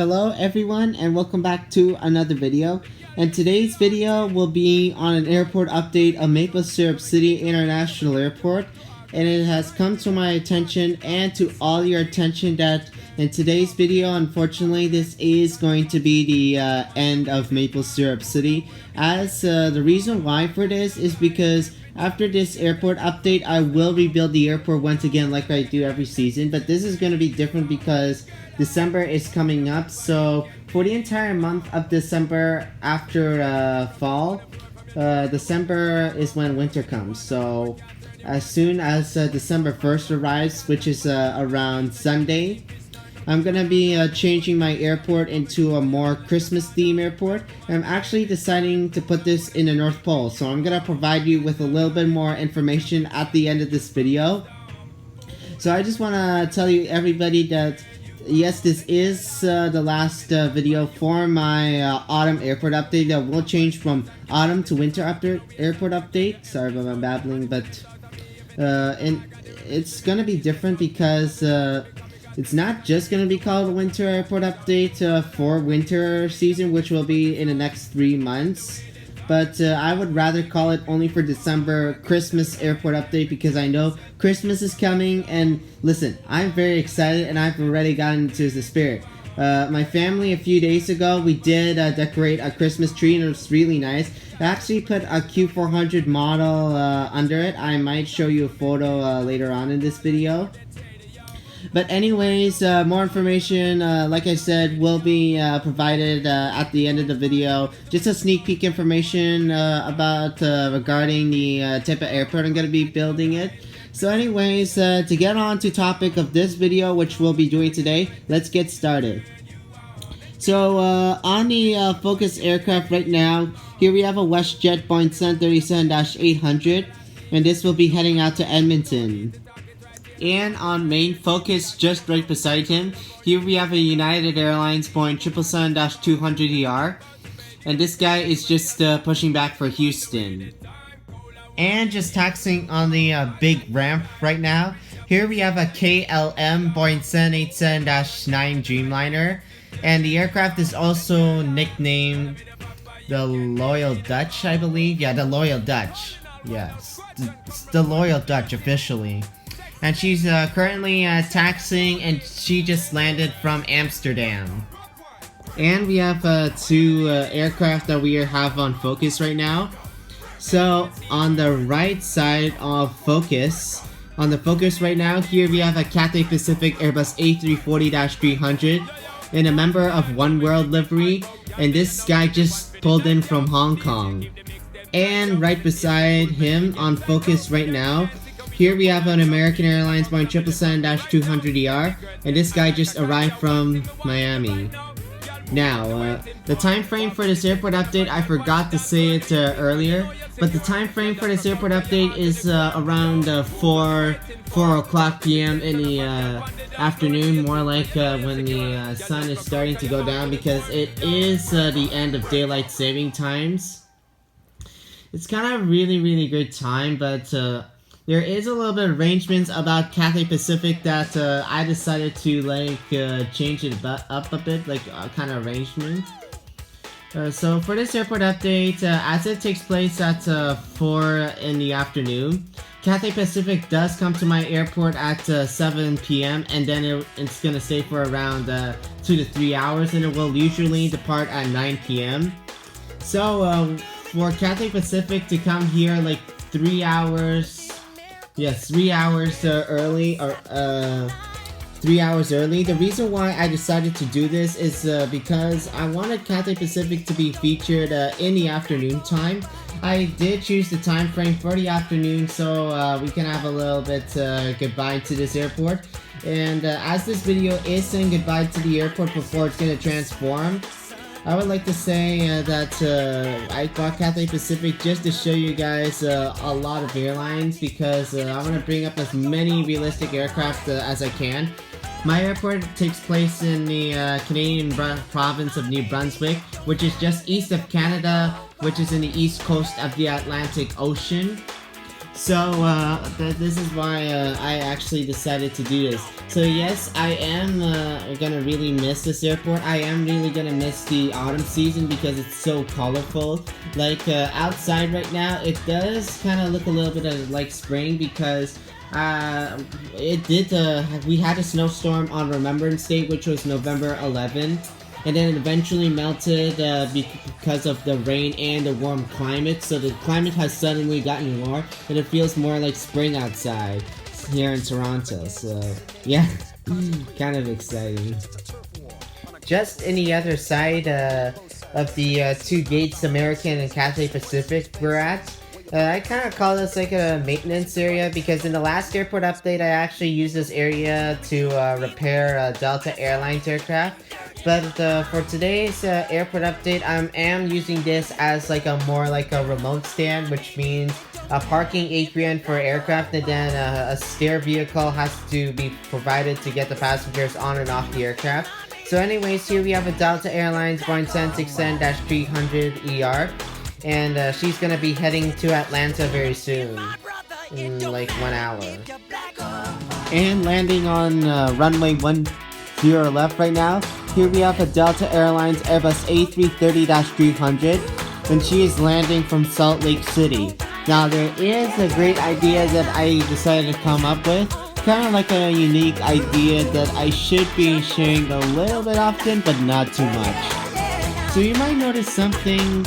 Hello everyone and welcome back to another video. And today's video will be on an airport update of Maple Syrup City International Airport. And it has come to my attention and to all your attention that in today's video, unfortunately, this is going to be the end of Maple Syrup City. As the reason why for this is because after this airport update, I will rebuild the airport once again like I do every season. But this is going to be different because December is coming up. So for the entire month of December after fall, December is when winter comes. So as soon as December 1st arrives, which is around Sunday, I'm gonna be changing my airport into a more Christmas theme airport. I'm actually deciding to put this in the North Pole, so I'm gonna provide you with a little bit more information at the end of this video. So I just wanna tell you everybody that yes, this is the last video for my autumn airport update. That will change from autumn to winter airport update. Sorry about my babbling, but and it's gonna be different because it's not just going to be called a winter airport update for winter season, which will be in the next 3 months. But I would rather call it only for December Christmas airport update because I know Christmas is coming. And listen, I'm very excited and I've already gotten into the spirit. My family a few days ago, we did decorate a Christmas tree and it was really nice. I actually put a Q400 model under it. I might show you a photo later on in this video. But anyways, more information, like I said, will be provided at the end of the video. Just a sneak peek information about regarding the type of airport I'm going to be building it. So anyways, to get on to topic of this video, which we'll be doing today, let's get started. So on the Focus aircraft right now, here we have a WestJet Boeing 737-800, and this will be heading out to Edmonton. And on main Focus, just right beside him, here we have a United Airlines Boeing 777-200ER. And this guy is just pushing back for Houston. And just taxiing on the big ramp right now, here we have a KLM Boeing 787-9 Dreamliner. And the aircraft is also nicknamed the Loyal Dutch, I believe. Yeah, the Loyal Dutch. Yes, it's the Loyal Dutch officially. And she's currently taxiing, and she just landed from Amsterdam. And we have 2 aircraft that we have on Focus right now. So on the right side of Focus, on the Focus right now, here we have a Cathay Pacific Airbus A340-300 and a member of One World livery. And this guy just pulled in from Hong Kong. And right beside him on Focus right now, here we have an American Airlines Boeing 777-200ER, and this guy just arrived from Miami. Now, the time frame for this airport update, I forgot to say it earlier, but the time frame for this airport update is around 4 o'clock p.m. in the afternoon, more like when the sun is starting to go down, because it is the end of daylight saving times. It's kind of really good time, but there is a little bit of arrangements about Cathay Pacific that I decided to change it up a bit, like kind of arrangement. So for this airport update, as it takes place at 4 in the afternoon, Cathay Pacific does come to my airport at 7 p.m. and then it's going to stay for around 2 to 3 hours, and it will usually depart at 9 p.m. So for Cathay Pacific to come here like 3 hours... Yes, 3 hours early, or 3 hours early. The reason why I decided to do this is because I wanted Cathay Pacific to be featured in the afternoon time. I did choose the time frame for the afternoon so we can have a little bit goodbye to this airport. And as this video is saying goodbye to the airport before it's going to transform, I would like to say that I bought Cathay Pacific just to show you guys a lot of airlines because I want to bring up as many realistic aircraft as I can. My airport takes place in the Canadian province of New Brunswick, which is just east of Canada, which is in the east coast of the Atlantic Ocean. So this is why I actually decided to do this. So yes, I am gonna really miss this airport. I am really gonna miss the autumn season because it's so colorful. Like outside right now, it does kind of look a little bit of like spring because it did. We had a snowstorm on Remembrance Day, which was November 11th. And then it eventually melted because of the rain and the warm climate. So the climate has suddenly gotten warm, and it feels more like spring outside here in Toronto. So yeah, kind of exciting. Just in the other side of the two gates, American and Cathay Pacific, we're at. I kind of call this like a maintenance area because in the last airport update, I actually used this area to repair Delta Airlines aircraft. But for today's airport update, I am using this as like a more like a remote stand, which means a parking apron for aircraft, and then a stair vehicle has to be provided to get the passengers on and off the aircraft. So anyways, here we have a Delta Airlines Boeing 767-300ER. And she's gonna be heading to Atlanta very soon, in like 1 hour. And landing on runway 10 left right now, here we have a Delta Airlines Airbus A330-300, and she is landing from Salt Lake City. Now there is a great idea that I decided to come up with, kind of like a unique idea that I should be sharing a little bit often, but not too much. So you might notice something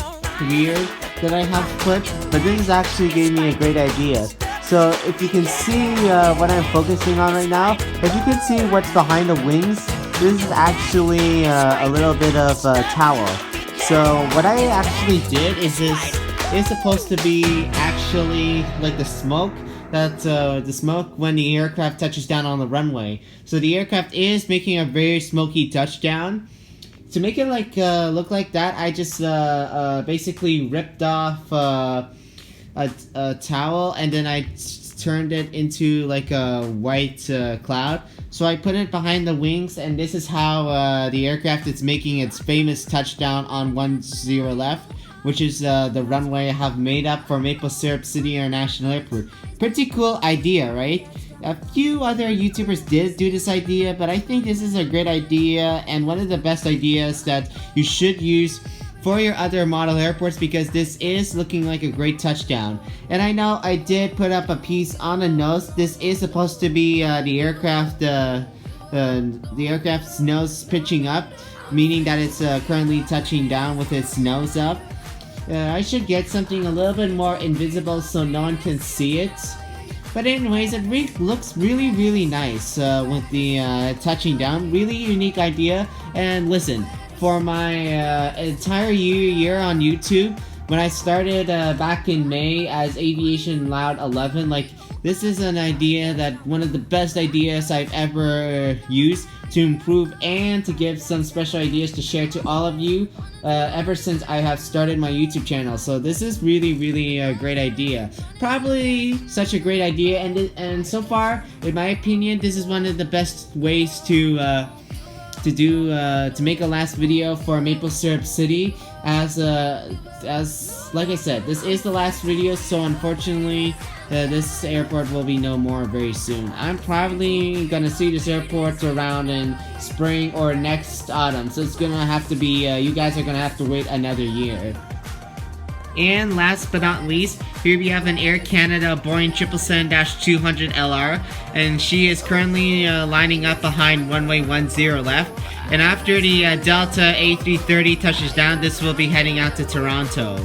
weird that I have put, but this actually gave me a great idea. So if you can see what I'm focusing on right now, if you can see what's behind the wings, this is actually a little bit of a towel. So what I actually did is this is supposed to be actually like the smoke the smoke when the aircraft touches down on the runway. So the aircraft is making a very smoky touchdown. To make it like look like that, I just basically ripped off a towel and then I turned it into like a white cloud. So I put it behind the wings, and this is how the aircraft is making its famous touchdown on 10 left, which is the runway I have made up for Maple Syrup City International Airport. Pretty cool idea, right? A few other YouTubers did do this idea, but I think this is a great idea and one of the best ideas that you should use for your other model airports, because this is looking like a great touchdown. And I know I did put up a piece on the nose. This is supposed to be the aircraft's nose pitching up, meaning that it's currently touching down with its nose up. I should get something a little bit more invisible so no one can see it. But anyways, it looks really, really nice with the touching down. Really unique idea. And listen, for my entire year on YouTube, when I started back in May as Aviation Loud 11, like, this is an idea that one of the best ideas I've ever used to improve and to give some special ideas to share to all of you ever since I have started my YouTube channel. So this is really, really a great idea. Probably such a great idea, and so far, in my opinion, this is one of the best ways to make a last video for Maple Syrup City. As like I said, this is the last video, so unfortunately this airport will be no more very soon. I'm probably gonna see this airport around in spring or next autumn, so it's gonna have to be you guys are gonna have to wait another year. And last but not least, here we have an Air Canada Boeing 777-200LR, and she is currently lining up behind runway 10 left. And after the Delta A330 touches down, this will be heading out to Toronto.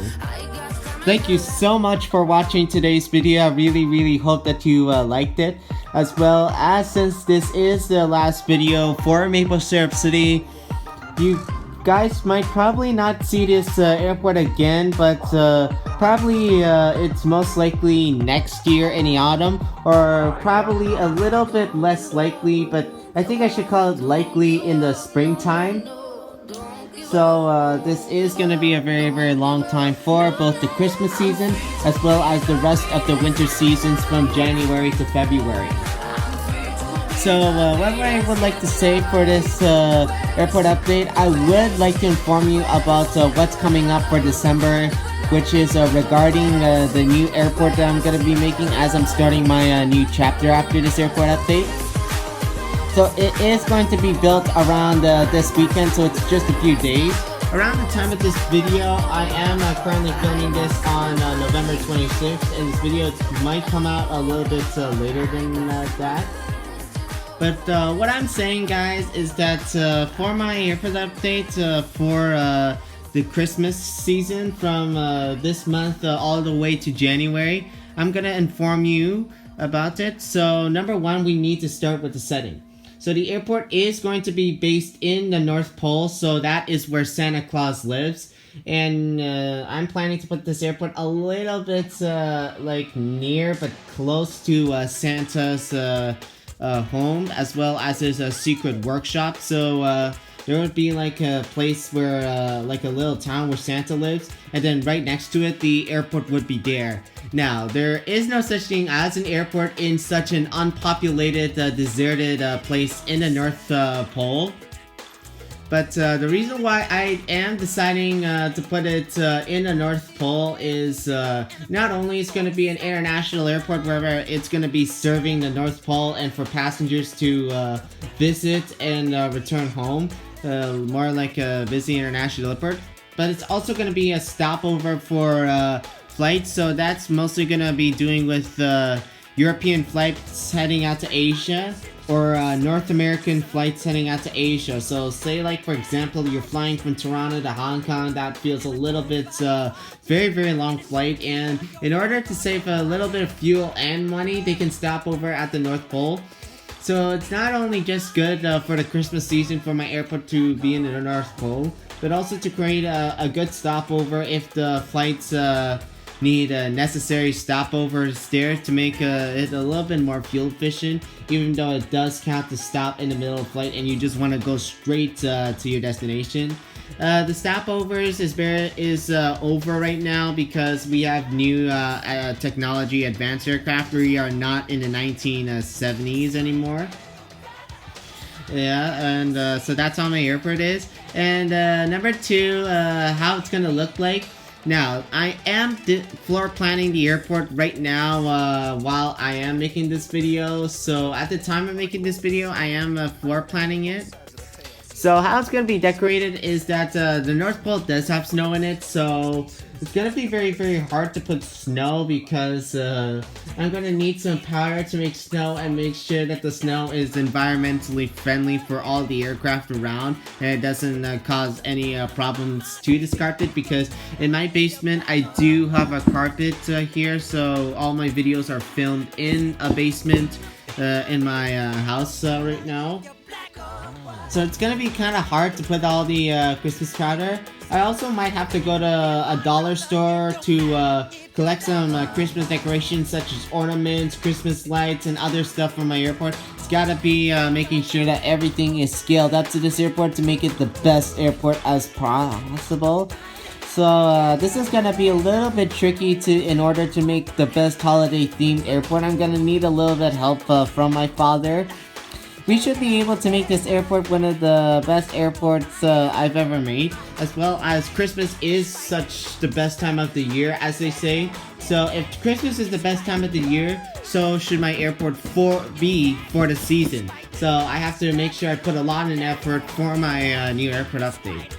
Thank you so much for watching today's video. I really, really hope that you liked it. As well as, since this is the last video for Maple Syrup City, you guys might probably not see this airport again, but probably it's most likely next year in the autumn, or probably a little bit less likely, but I think I should call it likely in the springtime. So this is going to be a very, very long time for both the Christmas season as well as the rest of the winter seasons from January to February. So what I would like to say for this airport update, I would like to inform you about what's coming up for December which is regarding the new airport that I'm going to be making as I'm starting my new chapter after this airport update. So it is going to be built around this weekend, so it's just a few days. Around the time of this video, I am currently filming this on November 26th, and this video might come out a little bit later than that. But what I'm saying, guys, is that for my airport update for the Christmas season from this month all the way to January, I'm gonna inform you about it. So number one, we need to start with the setting. So the airport is going to be based in the North Pole, so that is where Santa Claus lives. And I'm planning to put this airport a little bit like near but close to Santa's home, as well as his secret workshop. So there would be like a place where like a little town where Santa lives, and then right next to it the airport would be there. Now, there is no such thing as an airport in such an unpopulated, deserted place in the North Pole. But the reason why I am deciding to put it in the North Pole is not only it's going to be an international airport where it's going to be serving the North Pole and for passengers to visit and return home, more like a busy international airport, but it's also going to be a stopover for flights. So that's mostly going to be doing with European flights heading out to Asia, or North American flights heading out to Asia. So say like, for example, you're flying from Toronto to Hong Kong. That feels a little bit very long flight, and in order to save a little bit of fuel and money, they can stop over at the North Pole. So it's not only just good for the Christmas season for my airport to be in the North Pole, but also to create a good stopover if the flights need necessary stopovers there to make it a little bit more fuel efficient, even though it does count to stop in the middle of the flight and you just want to go straight to your destination. The stopovers is over right now because we have new technology advanced aircraft. We are not in the 1970s anymore. Yeah, and so that's how my airport is. And number two, how it's gonna look like. Now, I am floor planning the airport right now while I am making this video. So at the time of making this video, I am floor planning it. So how it's going to be decorated is that the North Pole does have snow in it, so it's going to be very hard to put snow because I'm going to need some powder to make snow and make sure that the snow is environmentally friendly for all the aircraft around and it doesn't cause any problems to this carpet, because in my basement I do have a carpet here, so all my videos are filmed in a basement in my house right now. So it's gonna be kind of hard to put all the Christmas powder. I also might have to go to a dollar store to collect some Christmas decorations such as ornaments, Christmas lights, and other stuff from my airport. It's gotta be making sure that everything is scaled up to this airport to make it the best airport as possible. So this is gonna be a little bit tricky in order to make the best holiday themed airport. I'm gonna need a little bit help from my father. We should be able to make this airport one of the best airports I've ever made, as well as Christmas is such the best time of the year, as they say. So if Christmas is the best time of the year, so should my airport be for the season. So I have to make sure I put a lot of effort for my new airport update.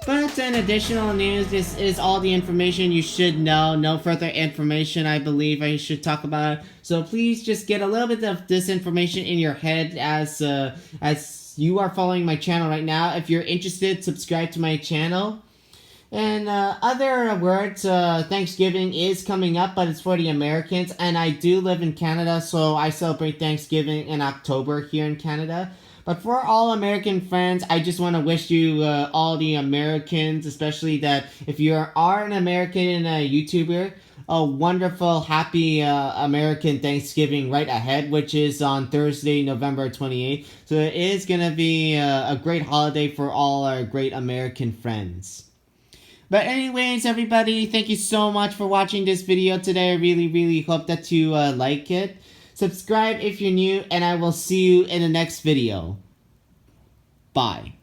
But in additional news, this is all the information you should know. No further information I believe I should talk about. So please just get a little bit of this information in your head as you are following my channel right now. If you're interested, subscribe to my channel. And other words, Thanksgiving is coming up, but it's for the Americans. And I do live in Canada, so I celebrate Thanksgiving in October here in Canada. But for all American friends, I just want to wish you, all the Americans, especially that if you are an American YouTuber, a wonderful, happy American Thanksgiving right ahead, which is on Thursday, November 28th. So it is going to be a great holiday for all our great American friends. But anyways, everybody, thank you so much for watching this video today. I really hope that you like it. Subscribe if you're new, and I will see you in the next video. Bye.